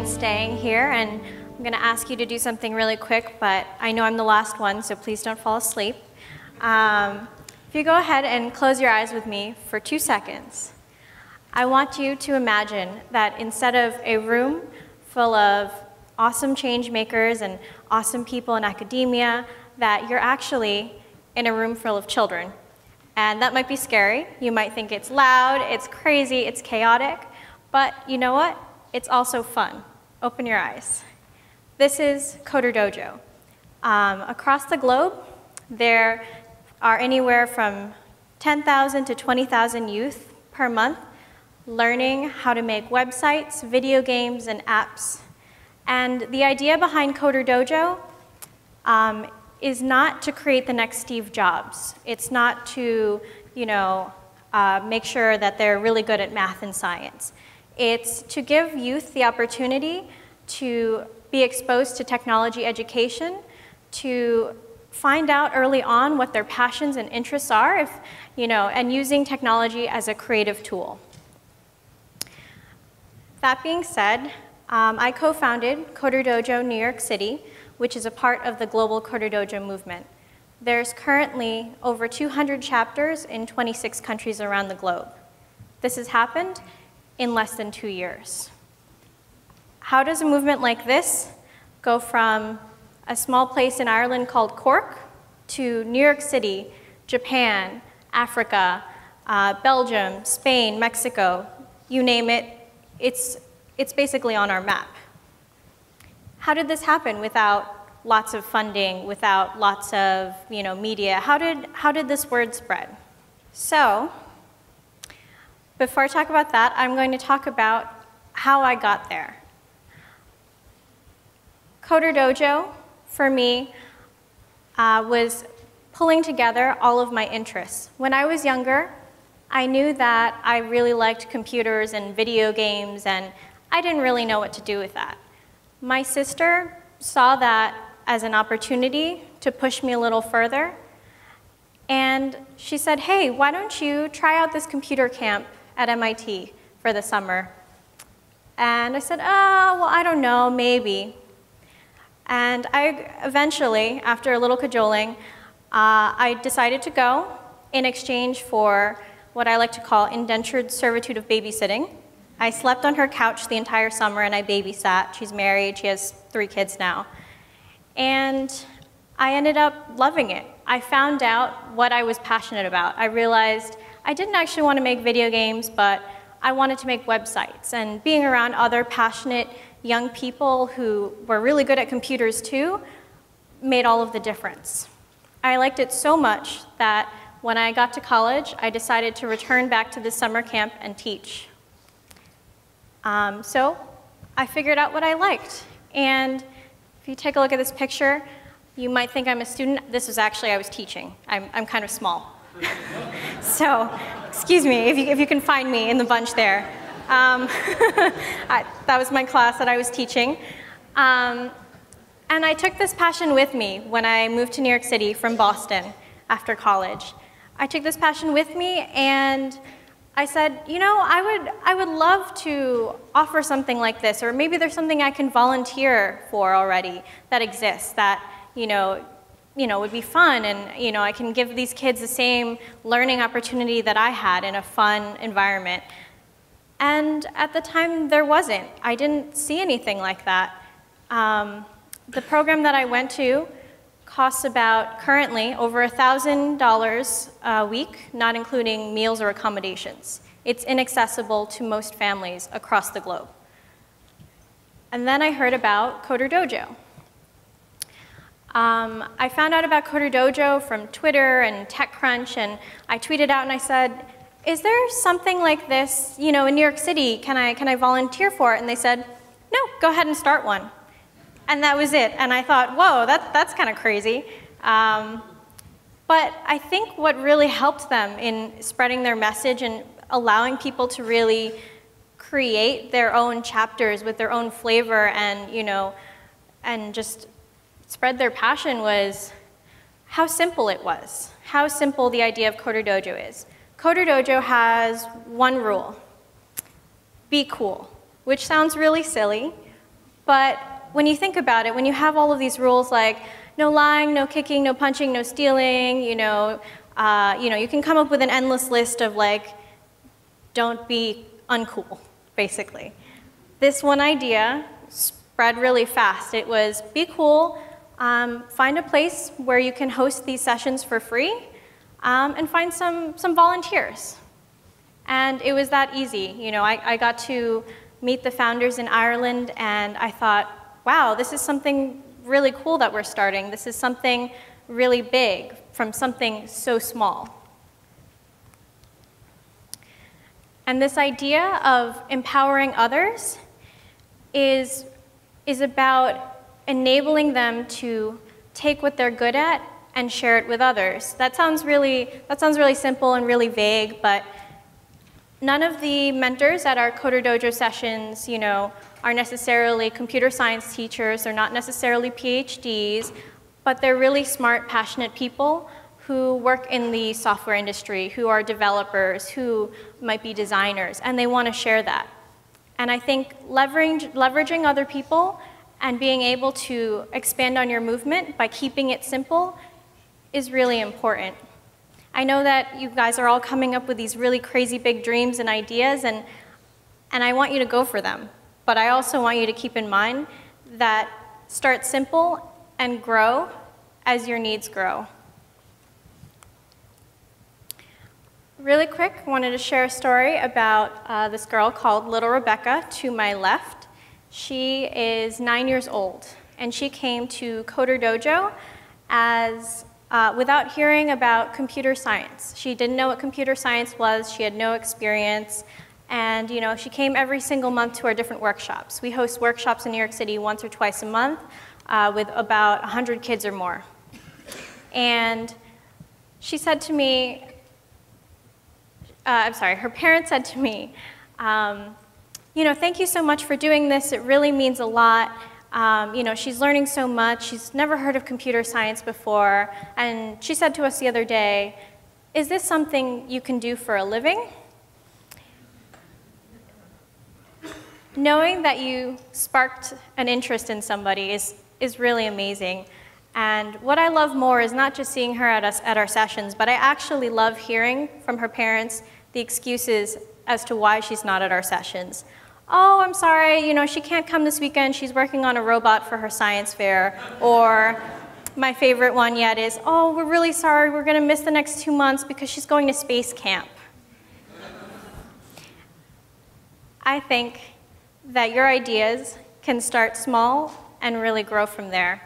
staying here, and I'm going to ask you to do something really quick, but I know I'm the last one, so please don't fall asleep. If you go ahead and close your eyes with me for 2 seconds, I want you to imagine that instead of a room full of awesome change makers and awesome people in academia, that you're actually in a room full of children. And that might be scary. You might think it's loud, it's crazy, it's chaotic, but you know what? It's also fun. Open your eyes. This is CoderDojo. Across the globe, there are anywhere from 10,000 to 20,000 youth per month learning how to make websites, video games, and apps. And the idea behind CoderDojo is not to create the next Steve Jobs. It's not to, make sure that they're really good at math and science. It's to give youth the opportunity to be exposed to technology education, to find out early on what their passions and interests are, and using technology as a creative tool. That being said, I co-founded CoderDojo New York City, which is a part of the global CoderDojo movement. There's currently over 200 chapters in 26 countries around the globe. This has happened in less than 2 years. How does a movement like this go from a small place in Ireland called Cork to New York City, Japan, Africa, Belgium, Spain, Mexico, you name it, it's basically on our map. How did this happen without lots of funding, without lots of media? How did this word spread? So, before I talk about that, I'm going to talk about how I got there. CoderDojo, for me, was pulling together all of my interests. When I was younger, I knew that I really liked computers and video games, and I didn't really know what to do with that. My sister saw that as an opportunity to push me a little further, and she said, hey, why don't you try out this computer camp at MIT for the summer? And I said, oh, well, I don't know, maybe. And I eventually, after a little cajoling, I decided to go in exchange for what I like to call indentured servitude of babysitting. I slept on her couch the entire summer and I babysat. She's married, she has 3 kids now. And I ended up loving it. I found out what I was passionate about. I realized I didn't actually want to make video games, but I wanted to make websites. And being around other passionate young people who were really good at computers too made all of the difference. I liked it so much that when I got to college, I decided to return back to the summer camp and teach. So I figured out what I liked. And if you take a look at this picture, you might think I'm a student. This was actually, I was teaching. I'm kind of small. So excuse me if you can find me in the bunch there. That was my class that I was teaching. And I took this passion with me when I moved to New York City from Boston after college. I took this passion with me and I said, I would love to offer something like this, or maybe there's something I can volunteer for already that exists that, would be fun, and, I can give these kids the same learning opportunity that I had in a fun environment. And at the time, there wasn't. I didn't see anything like that. The program that I went to costs about, currently, over $1,000 a week, not including meals or accommodations. It's inaccessible to most families across the globe. And then I heard about CoderDojo. I found out about CoderDojo from Twitter and TechCrunch, and I tweeted out and I said, is there something like this, in New York City? Can I volunteer for it? And they said, no, go ahead and start one. And that was it. And I thought, whoa, that's kind of crazy. But I think what really helped them in spreading their message and allowing people to really create their own chapters with their own flavor and, and just spread their passion was how simple it was, how simple the idea of CoderDojo is. CoderDojo has one rule: be cool, which sounds really silly, But when you think about it, when you have all of these rules like no lying, no kicking, no punching, no stealing, you can come up with an endless list of like, don't be uncool, basically. This one idea spread really fast. It was be cool, find a place where you can host these sessions for free, and find some volunteers. And it was that easy. I got to meet the founders in Ireland, and I thought, wow, this is something really cool that we're starting. This is something really big from something so small. And this idea of empowering others is about enabling them to take what they're good at and share it with others. That sounds really simple and really vague, but none of the mentors at our CoderDojo sessions, are necessarily computer science teachers. They're not necessarily PhDs, but they're really smart, passionate people who work in the software industry, who are developers, who might be designers, and they want to share that. And I think leveraging other people and being able to expand on your movement by keeping it simple is really important. I know that you guys are all coming up with these really crazy big dreams and ideas, and I want you to go for them. But I also want you to keep in mind that start simple and grow as your needs grow. Really quick, I wanted to share a story about this girl called Little Rebecca to my left. She is 9 years old, and she came to CoderDojo without hearing about computer science. She didn't know what computer science was. She had no experience. And she came every single month to our different workshops. We host workshops in New York City once or twice a month with about 100 kids or more. And she said to me, her parents said to me, thank you so much for doing this. It really means a lot. She's learning so much. She's never heard of computer science before. And she said to us the other day, is this something you can do for a living? Knowing that you sparked an interest in somebody is really amazing. And what I love more is not just seeing her at our sessions, but I actually love hearing from her parents the excuses as to why she's not at our sessions. Oh, I'm sorry, she can't come this weekend. She's working on a robot for her science fair. Or my favorite one yet is, oh, we're really sorry. We're going to miss the next 2 months because she's going to space camp. I think that your ideas can start small and really grow from there.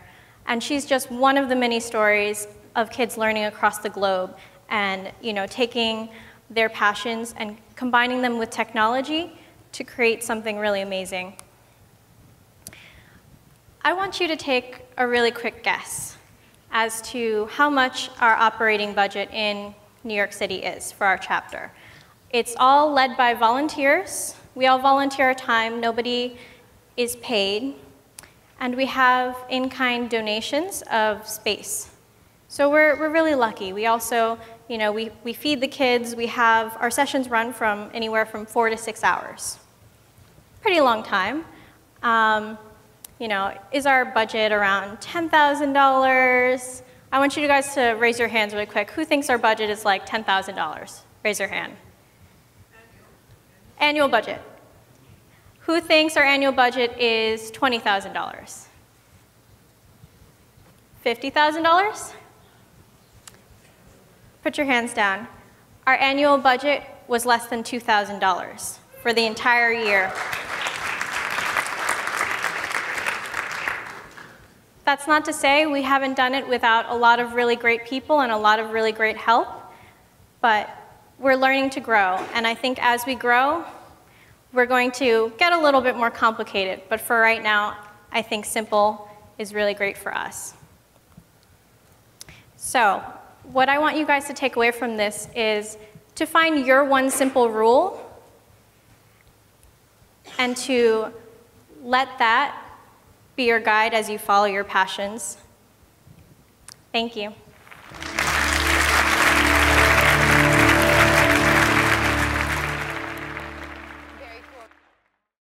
And she's just one of the many stories of kids learning across the globe and taking their passions and combining them with technology to create something really amazing. I want you to take a really quick guess as to how much our operating budget in New York City is for our chapter. It's all led by volunteers. We all volunteer our time. Nobody is paid. And we have in-kind donations of space. So we're really lucky. We also, we feed the kids. We have our sessions run from anywhere from 4 to 6 hours. Pretty long time. Is our budget around $10,000? I want you guys to raise your hands really quick. Who thinks our budget is like $10,000? Raise your hand. Annual budget. Who thinks our annual budget is $20,000? $50,000? Put your hands down. Our annual budget was less than $2,000 for the entire year. That's not to say we haven't done it without a lot of really great people and a lot of really great help, but we're learning to grow. And I think as we grow, we're going to get a little bit more complicated. But for right now, I think simple is really great for us. So what I want you guys to take away from this is to find your one simple rule and to let that be your guide as you follow your passions. Thank you.